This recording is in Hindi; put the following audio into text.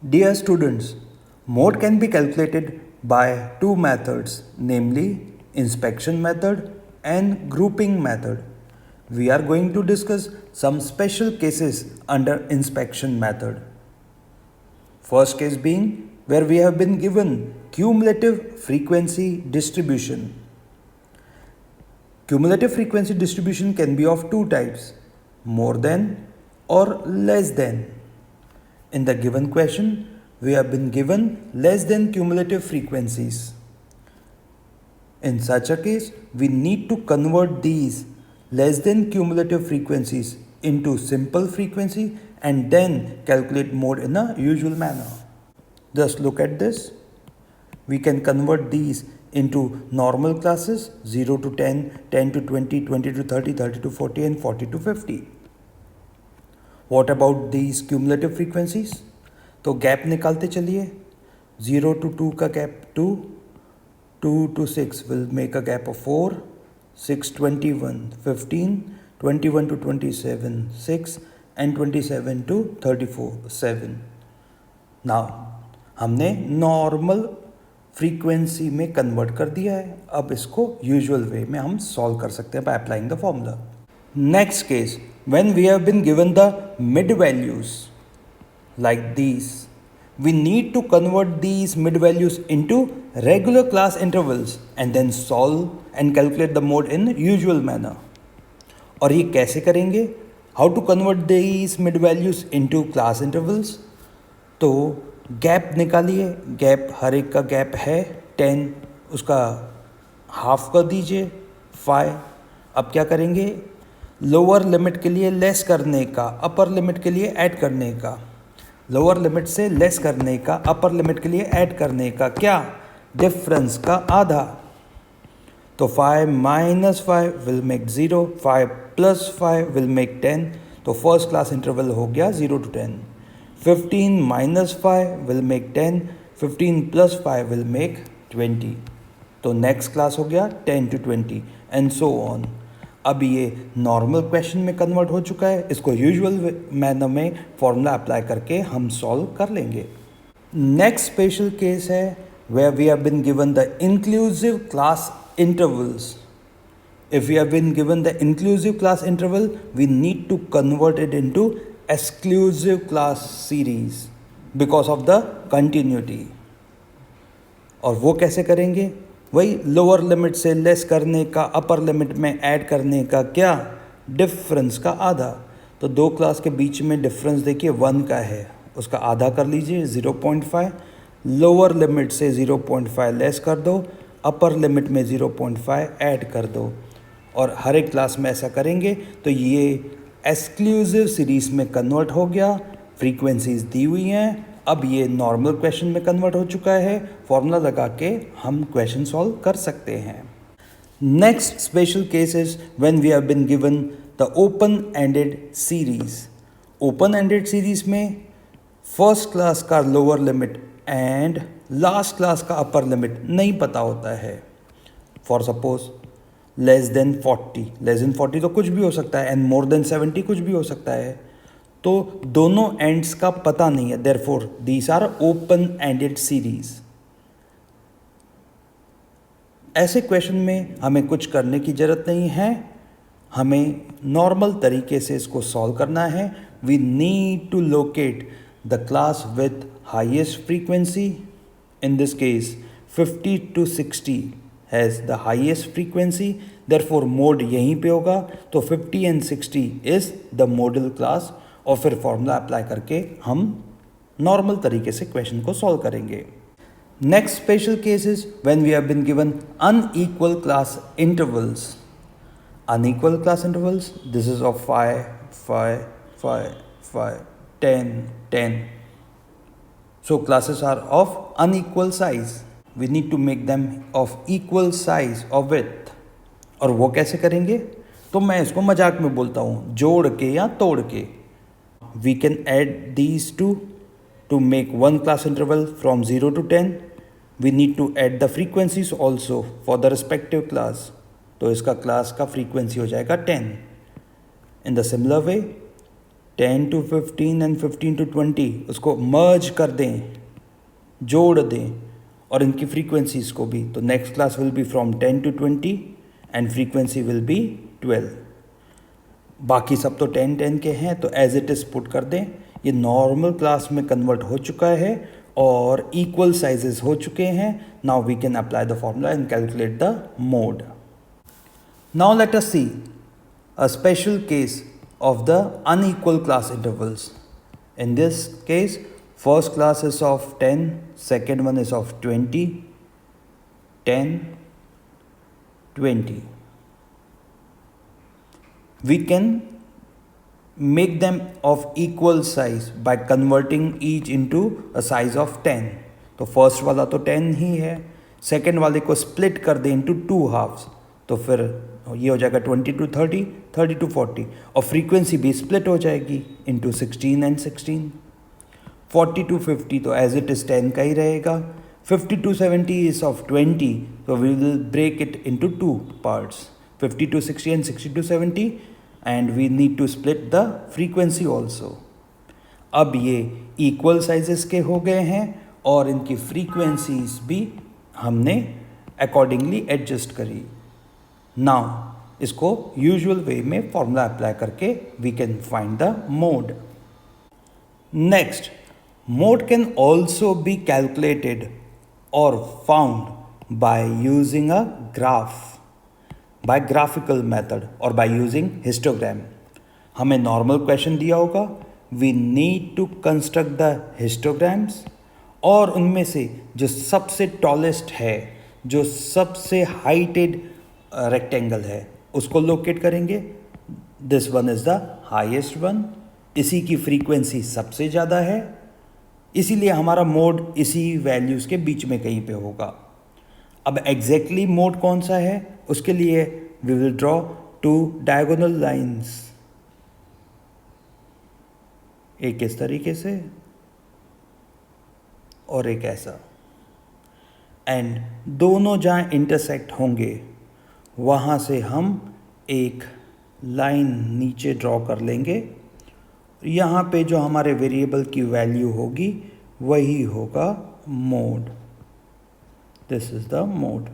Dear students, mode can be calculated by two methods, namely inspection method and grouping method. We are going to discuss some special cases under inspection method. First case being where we have been given cumulative frequency distribution. Cumulative frequency distribution can be of two types, more than or less than. In the given question, we have been given less than cumulative frequencies. In such a case, we need to convert these less than cumulative frequencies into simple frequency and then calculate mode in a usual manner. Just look at this. We can convert these into normal classes 0 to 10, 10 to 20, 20 to 30, 30 to 40 and 40 to 50. What about these cumulative frequencies? तो गैप निकालते चलिए 0 to 2 का gap 2, 2 to 6 will make a gap of 4, 6 21 15, 21 to 27 6 and 27 to 34 7. Now हमने नॉर्मल फ्रीक्वेंसी में कन्वर्ट कर दिया है. अब इसको यूजुअल वे में हम सॉल्व कर सकते हैं by applying the formula. Next case when we have been given the mid values like these, we need to convert these mid values into regular class intervals and then solve and calculate the mode in usual manner. और ये कैसे करेंगे? How to convert these mid values into class intervals? तो गैप निकालिए. गैप हर एक का गैप है 10, उसका हाफ कर दीजिए 5. अब क्या करेंगे? लोअर लिमिट के लिए लेस करने का, अपर लिमिट के लिए ऐड करने का. लोअर लिमिट से लेस करने का, अपर लिमिट के लिए ऐड करने का क्या? डिफरेंस का आधा. तो 5 minus 5 will make 0, 5 plus 5 will make 10. तो फर्स्ट क्लास इंटरवल हो गया 0 to 10. 15 minus 5 will make 10, 15 plus 5 will make 20. तो नेक्स्ट क्लास हो गया 10 to 20 एंड सो ऑन. अब ये नॉर्मल क्वेश्चन में कन्वर्ट हो चुका है. इसको यूजुअल मैनर में फॉर्मूला अप्लाई करके हम सॉल्व कर लेंगे. नेक्स्ट स्पेशल केस है where we have been given the inclusive class intervals. If we have been given the inclusive class interval, we need to convert it into exclusive class series because of the continuity. और वो कैसे करेंगे? वही लोअर लिमिट से लेस करने का, अपर लिमिट में ऐड करने का क्या? डिफरेंस का आधा. तो दो क्लास के बीच में डिफरेंस देखिए 1 का है, उसका आधा कर लीजिए 0.5. लोअर लिमिट से 0.5 लेस कर दो, अपर लिमिट में 0.5 ऐड कर दो. और हर एक क्लास में ऐसा करेंगे तो ये एक्सक्लूसिव सीरीज में कन्वर्ट हो गया. फ्रीक्वेंसीज दी हुई हैं. अब ये नॉर्मल क्वेश्चन में कन्वर्ट हो चुका है. फॉर्मूला लगा के हम क्वेश्चन सॉल्व कर सकते हैं. Next special case is when we have been given the open ended series. Open ended series में फर्स्ट क्लास का lower limit and last class का अपर लिमिट नहीं पता होता है. फॉर सपोज लेस देन 40 तो कुछ भी हो सकता है एंड मोर देन 70 कुछ भी हो सकता है. तो दोनों एंड्स का पता नहीं है. Therefore these are open ended series. ऐसे क्वेश्चन में हमें कुछ करने की जरूरत नहीं है. हमें नॉर्मल तरीके से इसको सॉल्व करना है. We need to locate the class with highest frequency. In this case 50 to 60 has the highest frequency. Therefore mode यहीं पे होगा. तो 50 and 60 is the modal class. और फिर फॉर्मूला अप्लाई करके हम नॉर्मल तरीके से क्वेश्चन को सॉल्व करेंगे. Next special case is when we have been given unequal class intervals. Unequal class intervals, this is of 5 5 5 5 10 10. So classes are of unequal size. We need to make them of equal size of width. और वो कैसे करेंगे? तो मैं इसको मजाक में बोलता हूँ, जोड़ के या तोड़ के. We can add these two to make one class interval from 0 to 10. We need to add the frequencies also for the respective class. तो इसका क्लास का फ्रीक्वेंसी हो जाएगा 10. In the similar way, 10 to 15 and 15 to 20 उसको मर्ज कर दें, जोड़ दें, और इनकी फ्रीक्वेंसीज को भी, तो next class will be from 10 to 20 and frequency will be 12. बाकी सब तो 10 के हैं, तो एज इट इज़ पुट कर दें. ये नॉर्मल क्लास में कन्वर्ट हो चुका है और इक्वल साइजेस हो चुके हैं. Now we can apply the formula and calculate the mode. Now let us see a special case of the unequal class intervals. In this case, first class is of 10, second one is of 20, 10, 20. We can make them of equal size by converting each into a size of 10. तो फर्स्ट वाला तो 10 ही है, सेकेंड वाले को स्प्लिट कर दें इंटू 2 हाफ्स, तो फिर ये हो जाएगा 20 to 30, 30 to 40, और फ्रीक्वेंसी भी स्प्लिट हो जाएगी इंटू 16 एंड 16. 40 to 50 तो एज इट इज़ 10 का ही रहेगा. 50 to 70 इज ऑफ 20, तो we will break it into 2 parts, 50 to 60 and 60 to 70, and we need to split the frequency also. अब ये इक्वल साइजेस के हो गए हैं और इनकी फ्रीक्वेंसीज भी हमने अकॉर्डिंगली एडजस्ट करी. नाउ इसको यूजुअल वे में फॉर्मूला अप्लाई करके we can find the mode. Next, mode can also be calculated और found by using a graph, by graphical method और बाय यूजिंग हिस्टोग्राम. हमें नॉर्मल क्वेश्चन दिया होगा, we need to construct the histograms, और उनमें से जो सबसे टॉलेस्ट है, जो सबसे हाइटेड रेक्टेंगल है, उसको लोकेट करेंगे. This one is the highest one, इसी की फ्रीक्वेंसी सबसे ज़्यादा है, इसीलिए हमारा मोड इसी वैल्यूज़ के बीच में कहीं पे होगा. अब एग्जैक्टली मोड कौन सा है, उसके लिए we will draw 2 diagonal lines, एक इस तरीके से और एक ऐसा, एंड दोनों जहाँ इंटरसेक्ट होंगे वहाँ से हम एक लाइन नीचे ड्रॉ कर लेंगे. यहाँ पे जो हमारे वेरिएबल की वैल्यू होगी वही होगा mode. This is the mode.